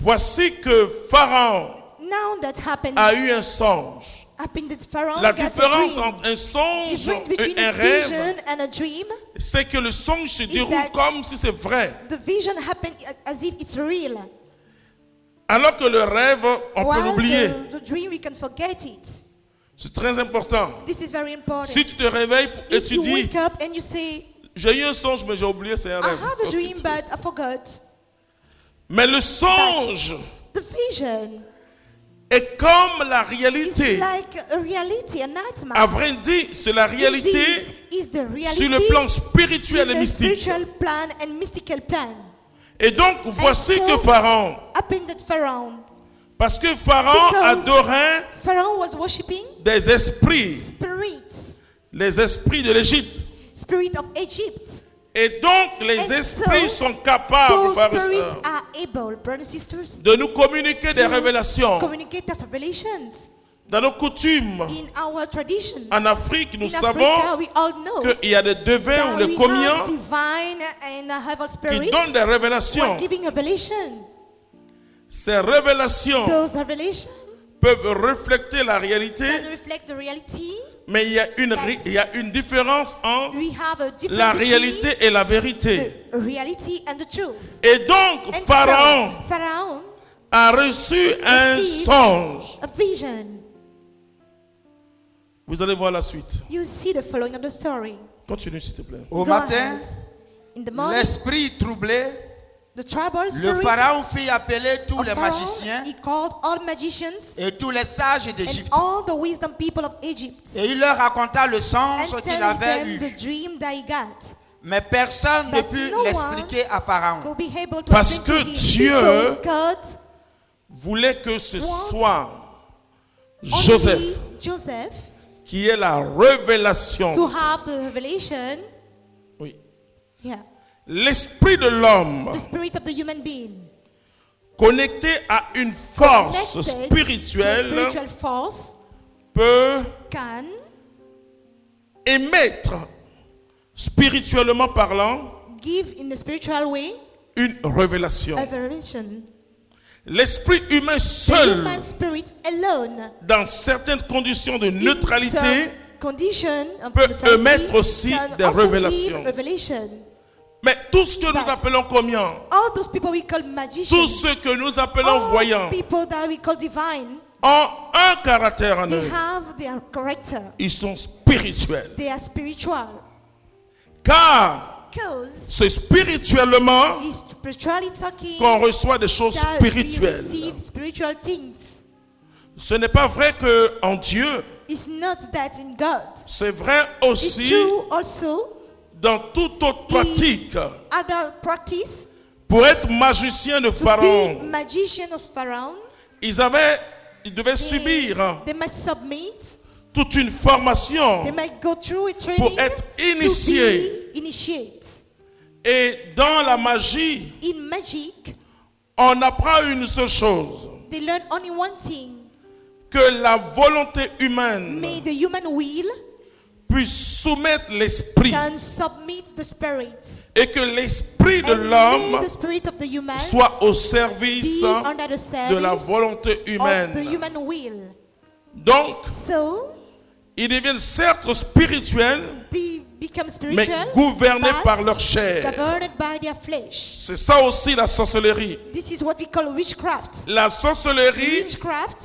Voici que Pharaon Now that happened, a eu un songe. that Pharaoh La got a différence dream. entre un songe Difference between et un a rêve, vision and a dream. c'est que le songe se déroule that- comme si c'est vrai. The vision happened as if it's real. Alors que le rêve, on peut While l'oublier. the dream, we can forget it. C'est très important. This is very important. Si tu te réveilles et If tu you dis, wake up and you say, j'ai eu un songe mais j'ai oublié, c'est un I rêve. had a Ok, dream, tu- but I forgot. Mais le songe The vision est comme la is réalité. like a reality, a nightmare. À vrai dire, c'est la réalité Indeed, is the reality sur le plan spirituel in et the mystique. spiritual plan and mystical plan. Et donc, voici so- que Pharaon, Happened that Pharaoh. parce que Pharaon Because- adorait Pharaoh was worshipping des esprits, spirits, les esprits de l'Égypte. spirit of Egypt. Et donc, les And esprits so, sont capables, Those frères et spirits sœurs, are able, brothers and sisters, de nous communiquer des to révélations. communicate us revelations. Dans nos coutumes, In our traditions, en Afrique, nous in savons Africa, we all know qu'il y a des devins that ou les we commiens have divine and evil qui spirits donnent des who révélations. are giving revelation. Ces révélations Those revelations peuvent refléter la réalité, can reflect the reality. mais il y a une différence entre We have a difference la between réalité et la vérité. the reality and the truth. Et donc, And Pharaon so, Pharaoh a reçu un received songe. a vision. Vous allez voir la suite. You see the following of the story. Continue, s'il te plaît. Au Go matin, ahead. In the morning, l'esprit troublé, the tribal le spirit pharaon fit appeler tous of les Pharaoh, magiciens he called all magicians et tous les sages and d'Égypte. all the wisdom people of Egypt Et il leur raconta le songe and qu'il tell avait them eu. the dream that he got. Mais personne ne But put no l'expliquer à Pharaon. Go be able to Parce explain que to him Dieu because God Voulait que ce What? soit only Joseph Joseph qui ait la révélation. to have the revelation. Oui. Yeah. L'esprit de l'homme The spirit of the human being connecté à une force connected to a spirituelle spiritual force peut can émettre, spirituellement parlant, give in a spiritual way une révélation. a revelation. L'esprit humain The seul, human spirit alone dans certaines conditions de in neutralité, some condition of peut neutrality, émettre aussi can des also révélations. give revelation. mais tout ce que nous But appelons commun, All those people we call magicians, tous ceux que nous appelons all voyants, people that we call divine, ont un caractère en they eux. have their character. Ils sont spirituels. They are spiritual. Car Because c'est spirituellement it's spiritually talking qu'on reçoit des choses that we spirituelles. receive spiritual things. Ce n'est pas vrai qu'en Dieu, It's not that in God. c'est vrai It's aussi true also dans toute autre pratique. other practice. Pour être magicien de To be Pharaon, magician of Pharaoh, ils devaient subir they must submit. toute une formation. They might go through a training Pour être to initié. be initiate. Et dans la magie, In magic, on apprend une seule chose, they learn only one thing. que la volonté humaine May the human will puisse soumettre l'esprit can submit the spirit. et que l'esprit de And may l'homme the spirit of the human soit au service be under the de la service volonté of the humaine. human will. Donc, So, ils deviennent certes spirituels, they become mais spiritual, gouvernés but par leur chair. governed by their flesh. C'est ça aussi la sorcellerie. This is what we call witchcraft. La sorcellerie, Witchcraft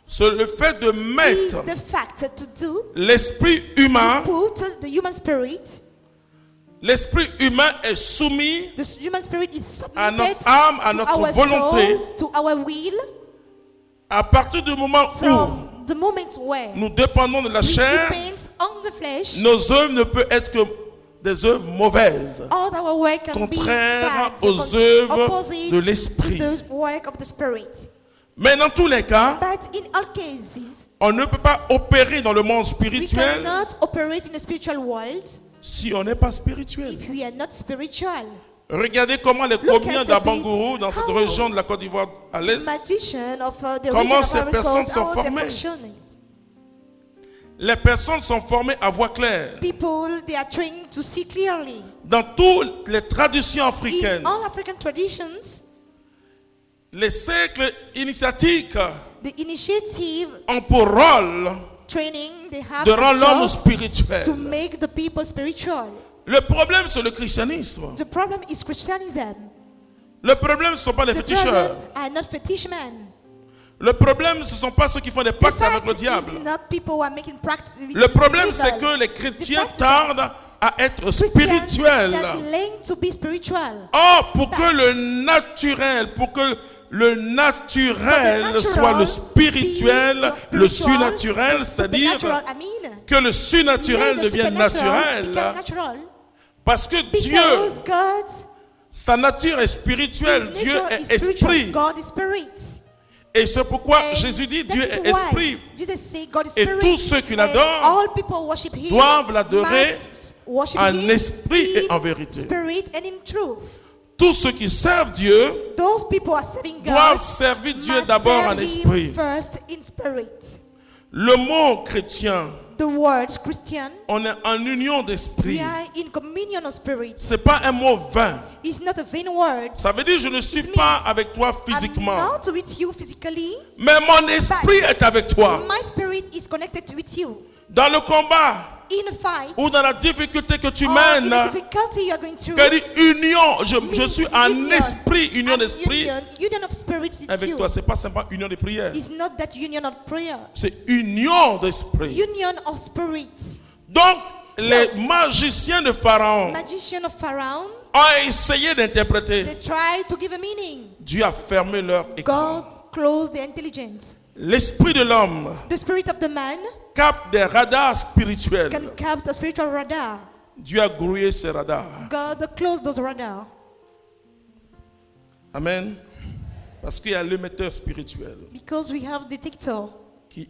c'est le fait de is mettre the fact to do, l'esprit humain. put the human spirit. L'esprit humain est soumis The human spirit is à submitted notre âme, à to notre our volonté. soul, to our will, À partir du moment où from the moment where nous dépendons de la we chair, depend on the flesh. nos œuvres ne peuvent être que des œuvres mauvaises, All our work can be contraires bad, aux œuvres opposite de l'esprit. to the work of the spirit. Mais dans tous les cas, But in all cases, on ne peut pas opérer dans le monde we spirituel cannot operate in the spiritual world si on n'est pas spirituel. if we are not spiritual. Regardez comment les Look communs at d'Abangourou, it. dans cette How région de la Côte d'Ivoire à l'est, Magician of the Comment region of ces Ivory personnes Coast, sont how they're formées? functioning. les personnes sont formées à voix claire. People, they are trained to see clearly. Dans toutes les traditions In africaines, all African traditions, Les cercles initiatiques The initiative ont pour rôle training they have de as a rendre l'homme job spirituel. to make the people spiritual. Le problème, c'est le christianisme. The problem is Christianism. Le problème, ce ne sont pas les The féticheurs. problem are not fetish men. Le problème, ce ne sont pas ceux qui font des The pactes avec fact le is diable. not people who are making practice with Le the problème, devil. c'est que les chrétiens The fact tardent à être Christians spirituels. that learn to be spiritual. Or, pour que le naturel For the soit le natural spirituel, be le spiritual, surnaturel, the c'est-à-dire supernatural, I mean, que le surnaturel may the devienne supernatural naturel, become natural. parce que Dieu, Because God, sa nature est spirituelle, His Dieu nature est is spiritual. esprit. God is spirit. Et c'est pourquoi And Jésus dit that Dieu is est why esprit. Jesus said God is Et spirit. tous ceux qui And l'adorent all people worship him doivent l'adorer must worship en him esprit et in en vérité. Spirit and in truth. Tous ceux qui servent Dieu Those people are serving God doivent servir Dieu must d'abord en serve him esprit. first in spirit. Le mot chrétien, The word Christian, on est en union we d'esprit. are in communion of spirit. C'est pas un mot vain. It's not a vain word. Ça veut dire je ne suis pas avec toi physiquement, I'm not with you physically. mais mon esprit est avec toi. My spirit is connected with you. Dans le combat In a fight, ou dans la difficulté que tu or mènes, in a difficulty you are going through, qu'elle dit union, je means suis en union. esprit, union And d'esprit union of spirit with avec you. toi. C'est pas simplement union de prière, It's not that union of prayer. c'est union d'esprit. Union of spirit. Donc, les magiciens de Pharaon Magician of Pharaoh, ont essayé d'interpréter. they try to give a meaning. Dieu a fermé leur écran. God closed the intelligence. L'esprit de l'homme The spirit of the man capte des radars spirituels. can cap the spiritual radar. Dieu a grouillé ces radars. God closed those radar. Amen. Parce qu'il y a l'émetteur spirituel Because we have detector. qui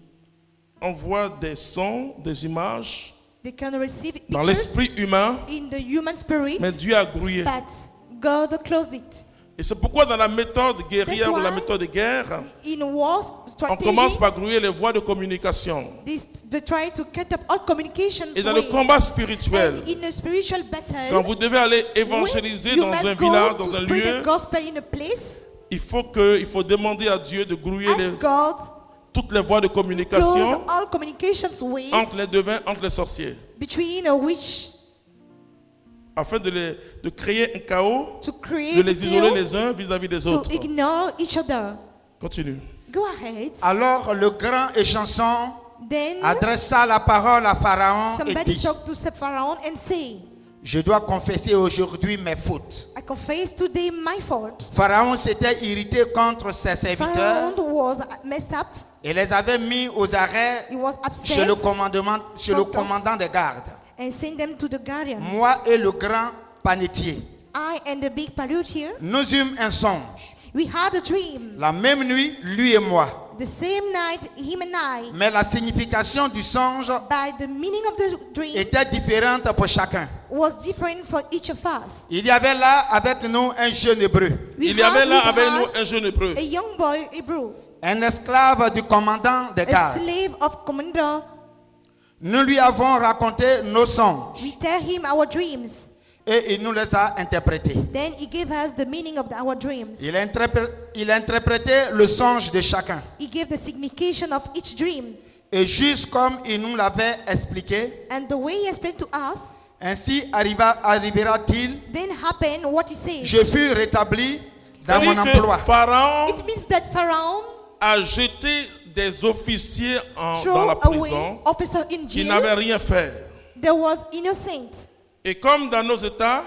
envoie des sons, des images They can receive dans pictures l'esprit humain, in the human spirit, mais Dieu a grouillé. but God closed it. Et c'est pourquoi dans la méthode guerrière That's ou la why méthode de guerre, In war on strategy, commence par grouiller les voies de communication. they try to cut up all communications Et dans le ways. combat spirituel, And in a spiritual battle, quand vous devez aller when évangéliser you dans must un go village, to dans un spread lieu, the gospel in a place, il faut demander à Dieu de grouiller ask God toutes les voies de to close communication all communications ways entre les devins, entre les sorciers, between a witch afin de créer un chaos, to de create les isoler chaos, les uns vis-à-vis des to autres. ignore each other. Continue. Go ahead. Alors le grand échanson Then adressa la parole à Pharaon et somebody dit, talk to Pharaoh and say, je dois confesser aujourd'hui mes fautes. I confess today my fault. Pharaon s'était irrité contre ses serviteurs Pharaoh was messed up. et les avait mis aux arrêts He was chez upset le commandant des gardes. and sent them to the guardian. Moi et le grand panetier, I and the big polluter, nous eûmes un songe. we had a dream. La même nuit, lui et moi. The same night, him and I. Mais la signification du songe But the meaning of the dream était différente pour chacun. was different for each of us. Il y avait là avec nous un jeune hébreu, We Il y avait had là with avec us nous un jeune hébreu. a young boy Hebrew, un esclave du commandant des a gardes. slave of commander. Nous lui avons raconté nos songes We tell him our dreams. et il nous les a interprétés. Then he gave us the meaning of our dreams. Il interprétait le songe de chacun. He gave the signification of each dream. Et juste comme il nous l'avait expliqué, And the way he explained to us, ainsi arrivera-t-il, then happened what he said. je fus rétabli dans mon C'est-à-dire que emploi. Pharaon It means that Pharaoh a jeté des officiers dans threw la away prison officer in qui jail. n'avaient rien fait. There was innocent. Et comme dans nos États,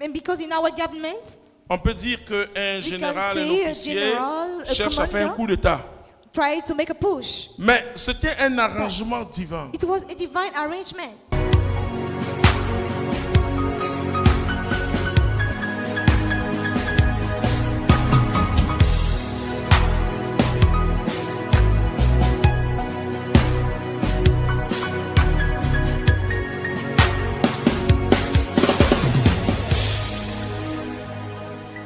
And because in our government, on peut dire qu'un général, un say a officier general, a cherche à faire un commander. coup d'État. try to make a push. Mais c'était un arrangement divin. It was a divine arrangement.